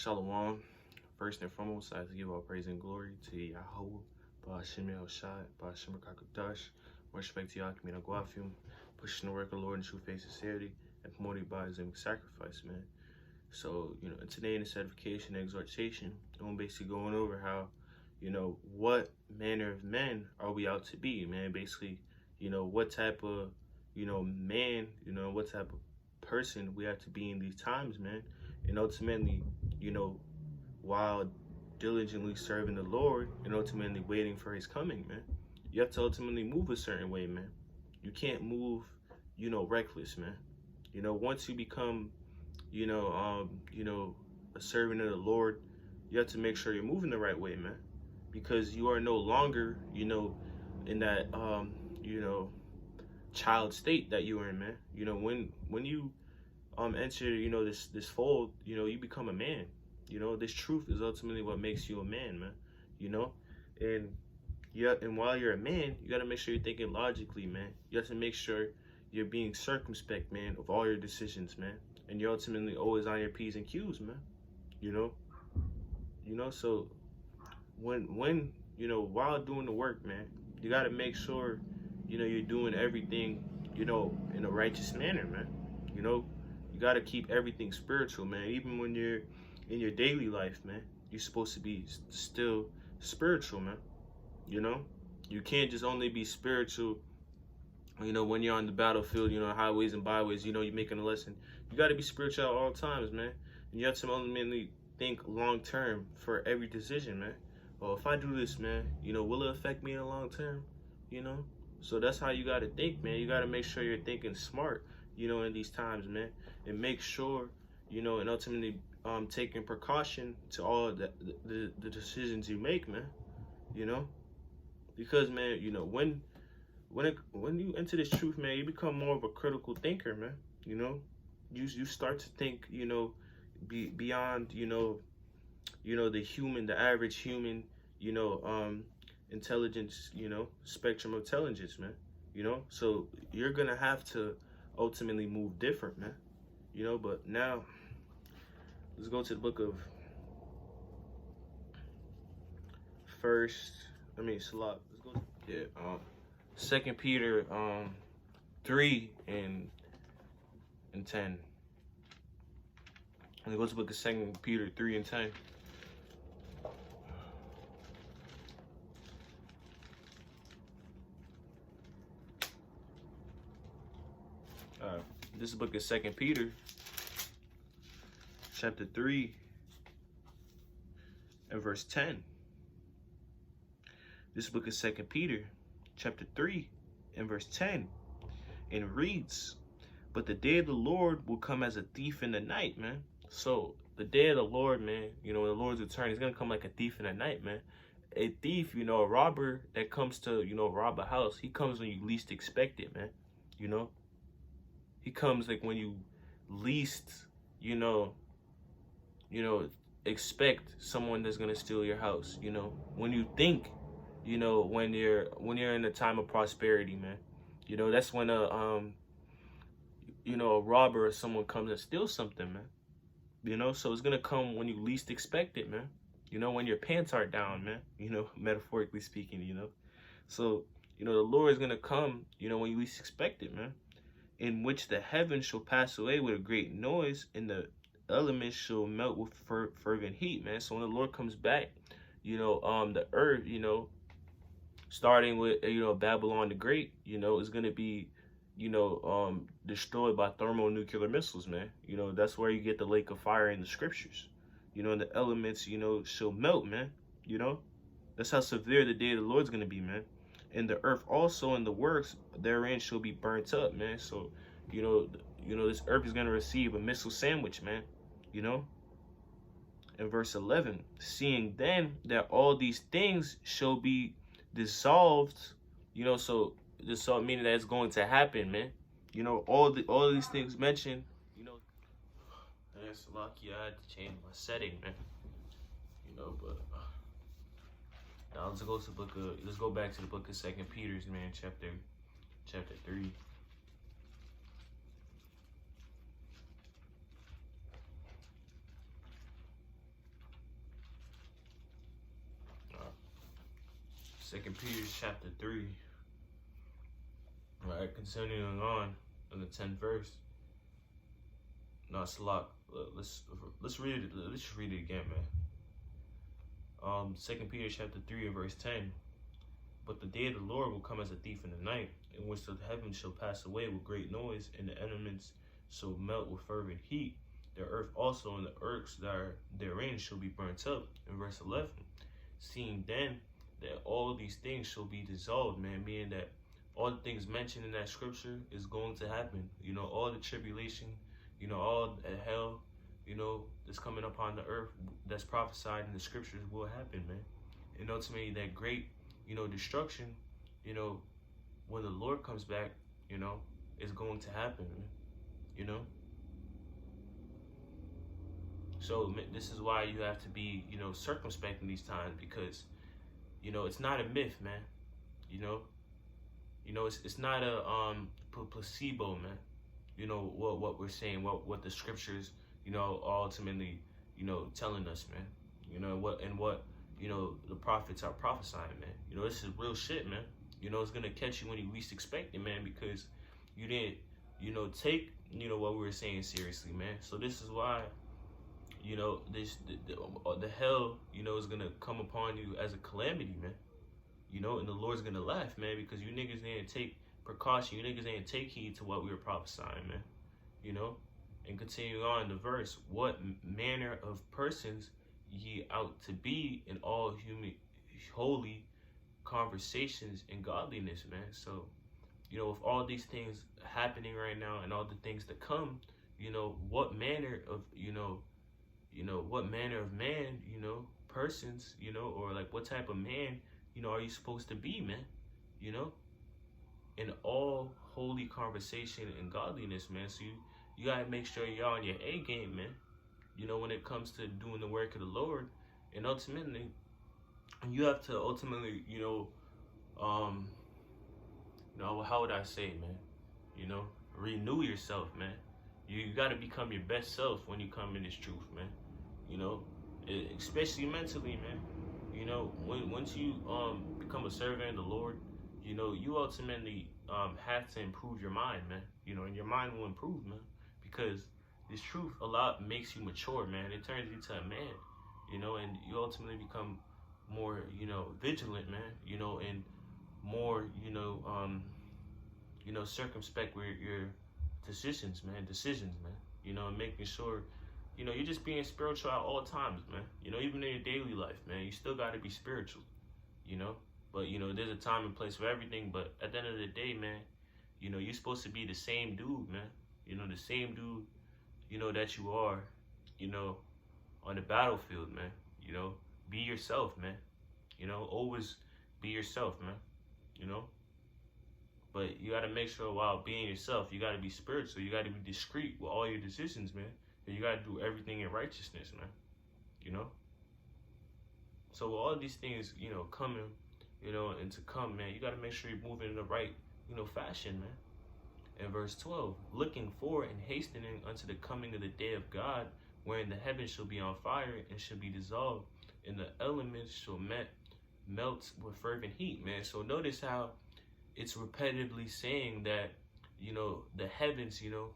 Shalom. First and foremost, I have to give all praise and glory to Yahweh, Ba'ashem Shai, Ba'ashem Kakadash. More respect to Yakim and Aguafim, pushing the work of the Lord in true faith and sincerity, and promoting by his sacrifice, man. So, today in this edification and exhortation, I'm basically going over how, what manner of men are we out to be, man? Basically, what type of, man, what type of person we have to be in these times, man. And ultimately, while diligently serving the Lord and ultimately waiting for his coming, man. You have to ultimately move a certain way, man. You can't move, reckless, man. Once you become, a servant of the Lord, you have to make sure you're moving the right way, man. Because you are no longer, in that, child state that you were in, man. When you enter, this fold, you become a man. This truth is ultimately what makes you a man, man. And while you're a man, you gotta make sure you're thinking logically, man. You have to make sure you're being circumspect, man, of all your decisions, man. And you're ultimately always on your P's and Q's, man. So when while doing the work, man, you gotta make sure, you're doing everything, in a righteous manner, man. You gotta keep everything spiritual, man. Even when you're in your daily life, man, you're supposed to be still spiritual, man. You can't just only be spiritual, when you're on the battlefield, highways and byways, you're making a lesson. You got to be spiritual at all times, man. And you have to ultimately think long term for every decision, man. Well, if I do this, man, will it affect me in the long term? So that's how you got to think, man. You got to make sure you're thinking smart, in these times, man. And make sure, and ultimately taking precaution to all the decisions you make, man. Because, man, when you enter this truth, man, you become more of a critical thinker, man. You start to think, beyond, the average human, intelligence, spectrum of intelligence, man. So you're gonna have to ultimately move different, man. But now let's go to the book of Salat. Let's go. Yeah. 2 Peter 3 and 10. Let's go to the book of 2 Peter 3 and 10. This is the book of 2 Peter, chapter 3 and verse 10. This book of 2 Peter, chapter 3 and verse 10. And reads, "But the day of the Lord will come as a thief in the night," man. So the day of the Lord, man, the Lord's return is gonna come like a thief in the night, man. A thief, a robber that comes to, rob a house, he comes when you least expect it, man. He comes like when you least, expect someone that's gonna steal your house. When you think, when you're in a time of prosperity, man. That's when a robber or someone comes and steals something, man. So it's gonna come when you least expect it, man. When your pants are down, man. Metaphorically speaking, So, the Lord is gonna come, when you least expect it, man. In which the heavens shall pass away with a great noise, and the elements shall melt with fervent heat, man. So when the Lord comes back, the earth, starting with, Babylon the Great, is gonna be, destroyed by thermonuclear missiles, man. That's where you get the lake of fire in the scriptures. And the elements, shall melt, man. That's how severe the day of the Lord's gonna be, man. And the earth also and the works therein shall be burnt up, man. So, this earth is gonna receive a missile sandwich, man. In verse 11, seeing then that all these things shall be dissolved, so dissolved meaning that it's going to happen, man. All these things mentioned, That's lucky I had to change my setting, man. But now let's go back to the book of 2 Peter's, man, chapter 3. 2 Peter chapter 3. All right, continuing on in the 10th verse. No, Salak. Let's read it. Let's just read it again, man. 2 Peter chapter 3 and verse 10. But the day of the Lord will come as a thief in the night, in which the heavens shall pass away with great noise, and the elements shall melt with fervent heat. The earth also and the works that are therein shall be burnt up. In verse 11, seeing then that all these things shall be dissolved, man, meaning that all the things mentioned in that scripture is going to happen. You know, all the tribulation, you know, all the hell, you know, that's coming upon the earth that's prophesied in the scriptures will happen, man. And ultimately that great, you know, destruction, you know, when the Lord comes back, you know, is going to happen, man. You know? So this is why you have to be, you know, circumspect in these times, because, you know, it's not a myth, man. You know, it's not a placebo, man. You know what we're saying, what the scriptures, you know, are ultimately, you know, telling us, man. You know what you know the prophets are prophesying, man. You know, this is real shit, man. You know, it's gonna catch you when you least expect it, man, because you didn't, you know, take, you know, what we were saying seriously, man. So this is why, you know, the hell, you know, is gonna come upon you as a calamity, man. You know, and the Lord's gonna laugh, man, because you niggas didn't take precaution. You niggas didn't take heed to what we were prophesying, man. You know, and continuing on in the verse, what manner of persons ye out to be in all human holy conversations and godliness, man. So, you know, with all these things happening right now and all the things to come, you know, what manner of, what manner of man, you know, persons, you know, or like what type of man, you know, are you supposed to be, man? You know, in all holy conversation and godliness, man. So you gotta make sure you're on your A game, man. You know, when it comes to doing the work of the Lord, and ultimately, you have to ultimately, you know, how would I say, man? You know, renew yourself, man. You got to become your best self when you come in this truth, man. You know, especially mentally, man. You know, once you become a servant of the Lord, you know, you ultimately have to improve your mind, man. You know, and your mind will improve, man, because this truth a lot makes you mature, man. It turns you to a man, you know, and you ultimately become more, you know, vigilant, man. You know, and more, circumspect with your decisions, man. You know, and making sure, you know, you're just being spiritual at all times, man. You know, even in your daily life, man, you still got to be spiritual, you know. But, you know, there's a time and place for everything. But at the end of the day, man, you know, you're supposed to be the same dude, man. You know, the same dude, you know, that you are, you know, on the battlefield, man. You know, be yourself, man. You know, always be yourself, man. You know. But you got to make sure while being yourself, you got to be spiritual. You got to be discreet with all your decisions, man. And you got to do everything in righteousness, man. You know? So with all these things, you know, coming, you know, and to come, man, you got to make sure you're moving in the right, you know, fashion, man. In verse 12, looking forward and hastening unto the coming of the day of God, wherein the heavens shall be on fire and shall be dissolved, and the elements shall melt with fervent heat, man. So notice how it's repetitively saying that, you know, the heavens, you know,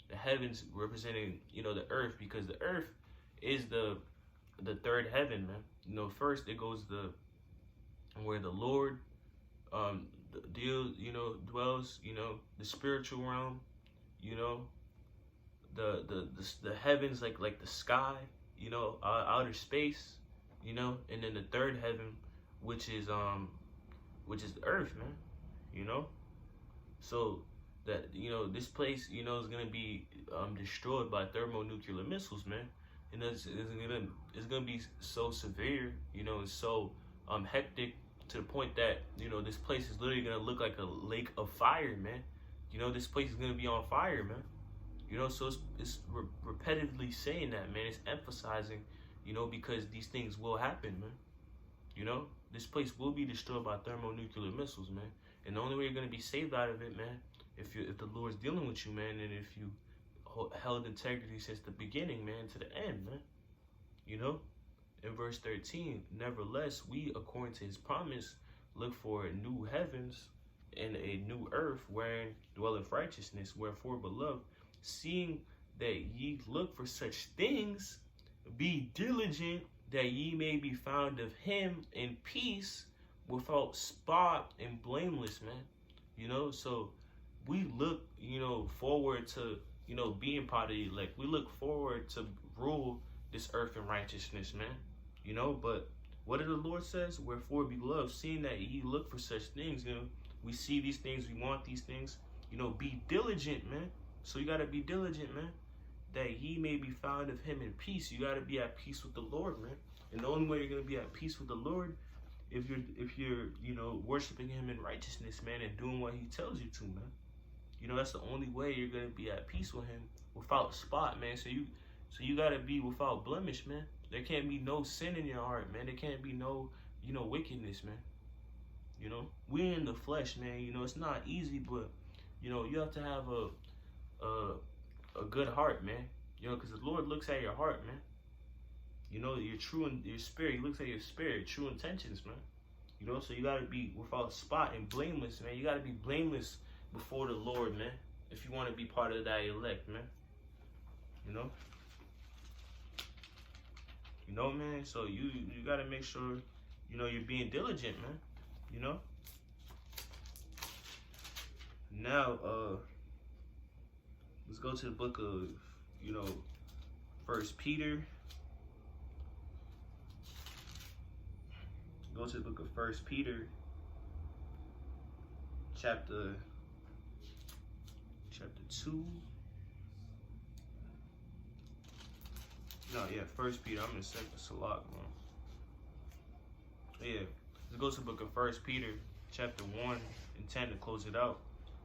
the heavens representing, you know, the earth, because the earth is the third heaven, man. You know, first it goes where the Lord dwells, you know, the spiritual realm, you know, the heavens, like the sky, you know, outer space, you know, and then the third heaven, which is the earth, man. You know, so that, you know, this place, you know, is gonna be destroyed by thermonuclear missiles, man. And it's gonna be so severe, you know, and so hectic, to the point that, you know, this place is literally gonna look like a lake of fire, man. You know, this place is gonna be on fire, man. You know, so it's repetitively saying that, man. It's emphasizing, you know, because these things will happen, man. You know, this place will be destroyed by thermonuclear missiles, man. And the only way you're going to be saved out of it, man, if the Lord's dealing with you, man, and if you held integrity since the beginning, man, to the end, man. You know? In verse 13, nevertheless, we, according to his promise, look for new heavens and a new earth wherein dwelleth righteousness. Wherefore, beloved, seeing that ye look for such things, be diligent that ye may be found of him in peace, without spot and blameless, man. So we look, forward to, being part of the elect. We look forward to rule this earth in righteousness, man. But what did the Lord says? Wherefore, beloved, seeing that ye look for such things, we see these things, we want these things, be diligent, man. So you gotta be diligent, man, that ye may be found of him in peace. You gotta be at peace with the Lord, man. And the only way you're gonna be at peace with the Lord, if you're worshiping him in righteousness, man, and doing what he tells you to, man. That's the only way you're gonna be at peace with him, without spot, man. So you gotta be without blemish, man. There can't be no sin in your heart, man. There can't be no, wickedness, man. We're in the flesh, man. It's not easy, but you have to have a good heart, man. Because the Lord looks at your heart, man. Your true and your spirit. He looks at your spirit, true intentions, man. So you gotta be without spot and blameless, man. You gotta be blameless before the Lord, man, if you want to be part of that elect, man. Man. So you gotta make sure, you're being diligent, man. Now, let's go to the book of, First Peter. Go to the book of First Peter, chapter 2. No, yeah, First Peter. I'm in second Salak, man. Yeah, let's go to the book of First Peter, chapter 1 and 10 to close it out.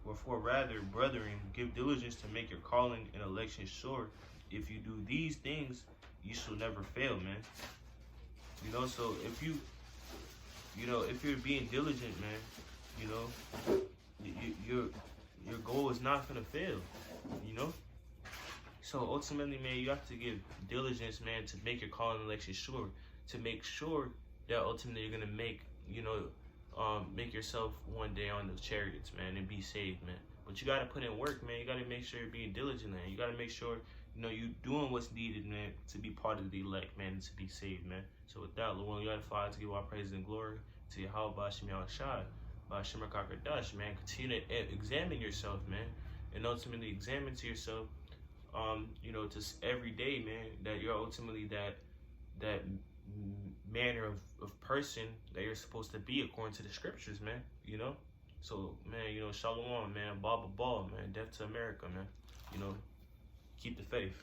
Wherefore, rather, brethren, give diligence to make your calling and election sure. If you do these things, you shall never fail, man. So if if you're being diligent, man, your goal is not gonna fail, So ultimately, man, you have to give diligence, man, to make your calling and election sure, to make sure that ultimately you're gonna make, make yourself one day on those chariots, man, and be saved, man. But you gotta put in work, man. You gotta make sure you're being diligent, man. You gotta make sure, you doing what's needed, man, to be part of the elect, man, and to be saved, man. So with that, Lord, you gotta to give our praise and glory to Yahweh Bashim Yahushua, Bashim Kakadash, man. Continue to examine yourself, man, and ultimately examine to yourself, just every day, man, that you're ultimately that manner of person that you're supposed to be according to the scriptures, man. So, man, shalom, man, ball, man, death to America, man. Keep the faith.